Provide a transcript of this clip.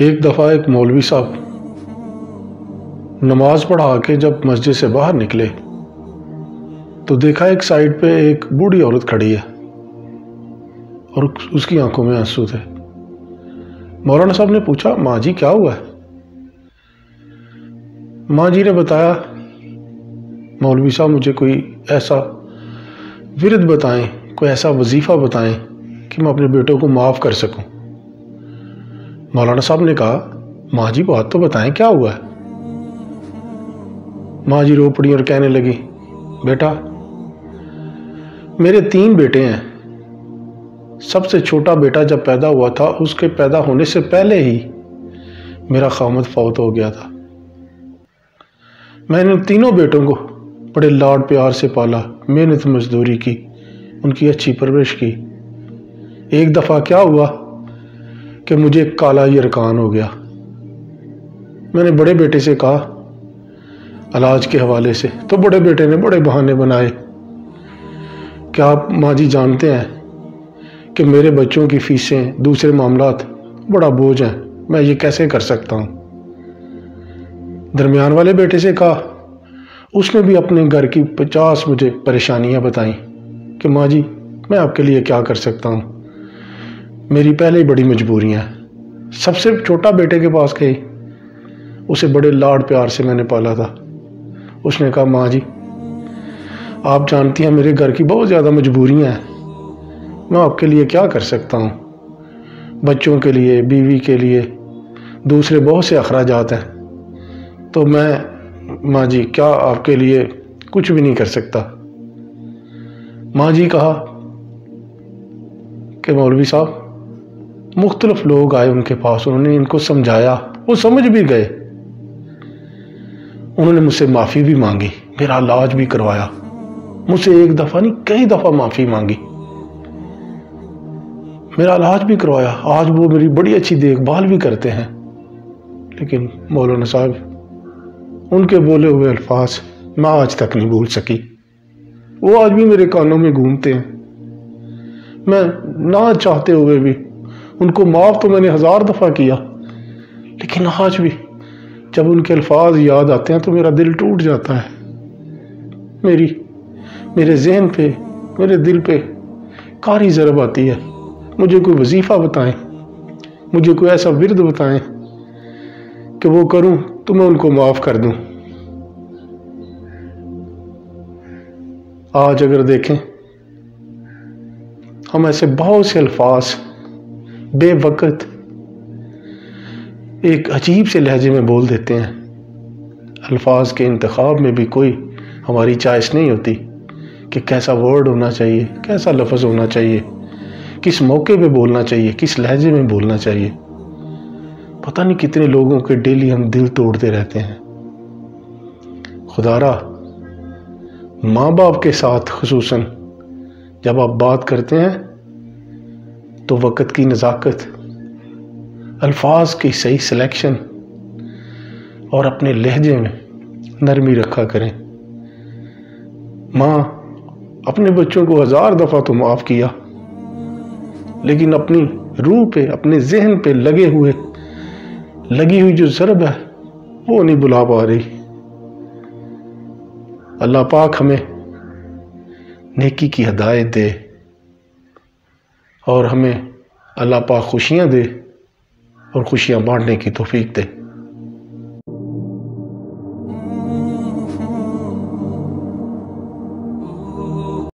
ایک دفعہ ایک مولوی صاحب نماز پڑھا کے جب مسجد سے باہر نکلے تو دیکھا ایک سائیڈ پہ ایک بوڑھی عورت کھڑی ہے اور اس کی آنکھوں میں آنسو تھے۔ مولانا صاحب نے پوچھا، ماں جی کیا ہوا ہے؟ ماں جی نے بتایا، مولوی صاحب مجھے کوئی ایسا ورد بتائیں، کوئی ایسا وظیفہ بتائیں کہ میں اپنے بیٹوں کو معاف کر سکوں۔ مولانا صاحب نے کہا، ماں جی بات تو بتائیں کیا ہوا ہے؟ ماں جی رو پڑی اور کہنے لگی، بیٹا میرے 3 بیٹے ہیں، سب سے چھوٹا بیٹا جب پیدا ہوا تھا اس کے پیدا ہونے سے پہلے ہی میرا خامد فوت ہو گیا تھا۔ میں نے 3 بیٹوں کو بڑے لاڈ پیار سے پالا، محنت مزدوری کی، ان کی اچھی پرورش کی۔ ایک دفعہ کیا ہوا کہ مجھے کالا یرکان ہو گیا۔ میں نے بڑے بیٹے سے کہا علاج کے حوالے سے، تو بڑے بیٹے نے بڑے بہانے بنائے۔ کیا آپ ماں جی جانتے ہیں کہ میرے بچوں کی فیسیں، دوسرے معاملات بڑا بوجھ ہیں، میں یہ کیسے کر سکتا ہوں؟ درمیان والے بیٹے سے کہا، اس نے بھی اپنے گھر کی 50 مجھے پریشانیاں بتائیں کہ ماں جی میں آپ کے لیے کیا کر سکتا ہوں، میری پہلے ہی بڑی مجبوریاں ہیں۔ سب سے چھوٹا بیٹے کے پاس گئی، اسے بڑے لاڈ پیار سے میں نے پالا تھا۔ اس نے کہا، ماں جی آپ جانتی ہیں میرے گھر کی بہت زیادہ مجبوریاں ہیں، میں آپ کے لیے کیا کر سکتا ہوں، بچوں کے لیے، بیوی کے لیے، دوسرے بہت سے اخراجات ہیں، تو میں ماں جی کیا آپ کے لیے کچھ بھی نہیں کر سکتا۔ ماں جی کہا کہ مولوی صاحب مختلف لوگ آئے ان کے پاس، انہوں نے ان کو سمجھایا، وہ سمجھ بھی گئے، انہوں نے مجھ سے معافی بھی مانگی، میرا علاج بھی کروایا، مجھ سے ایک دفعہ نہیں کئی دفعہ معافی مانگی، میرا علاج بھی کروایا، آج وہ میری بڑی اچھی دیکھ بھال بھی کرتے ہیں۔ لیکن مولانا صاحب ان کے بولے ہوئے الفاظ میں آج تک نہیں بھول سکی، وہ آج بھی میرے کانوں میں گونجتے ہیں۔ میں نہ چاہتے ہوئے بھی ان کو معاف تو میں نے 1000 دفعہ کیا، لیکن آج بھی جب ان کے الفاظ یاد آتے ہیں تو میرا دل ٹوٹ جاتا ہے، میرے ذہن پہ، میرے دل پہ کاری ضرب آتی ہے۔ مجھے کوئی وظیفہ بتائیں، مجھے کوئی ایسا ورد بتائیں کہ وہ کروں تو میں ان کو معاف کر دوں۔ آج اگر دیکھیں ہم ایسے بہت سے الفاظ بے وقت ایک عجیب سے لہجے میں بول دیتے ہیں، الفاظ کے انتخاب میں بھی کوئی ہماری چوائس نہیں ہوتی کہ کیسا ورڈ ہونا چاہیے، کیسا لفظ ہونا چاہیے، کس موقع پہ بولنا چاہیے، کس لہجے میں بولنا چاہیے۔ پتہ نہیں کتنے لوگوں کے ڈیلی ہم دل توڑتے رہتے ہیں۔ خدا را ماں باپ کے ساتھ خصوصاً جب آپ بات کرتے ہیں تو وقت کی نزاکت، الفاظ کی صحیح سلیکشن اور اپنے لہجے میں نرمی رکھا کریں۔ ماں اپنے بچوں کو 1000 دفعہ تو معاف کیا، لیکن اپنی روح پہ، اپنے ذہن پہ لگی ہوئی جو ضرب ہے وہ نہیں بلا پا رہی۔ اللہ پاک ہمیں نیکی کی ہدایت دے اور ہمیں اللہ پاک خوشیاں دے اور خوشیاں بانٹنے کی توفیق دے۔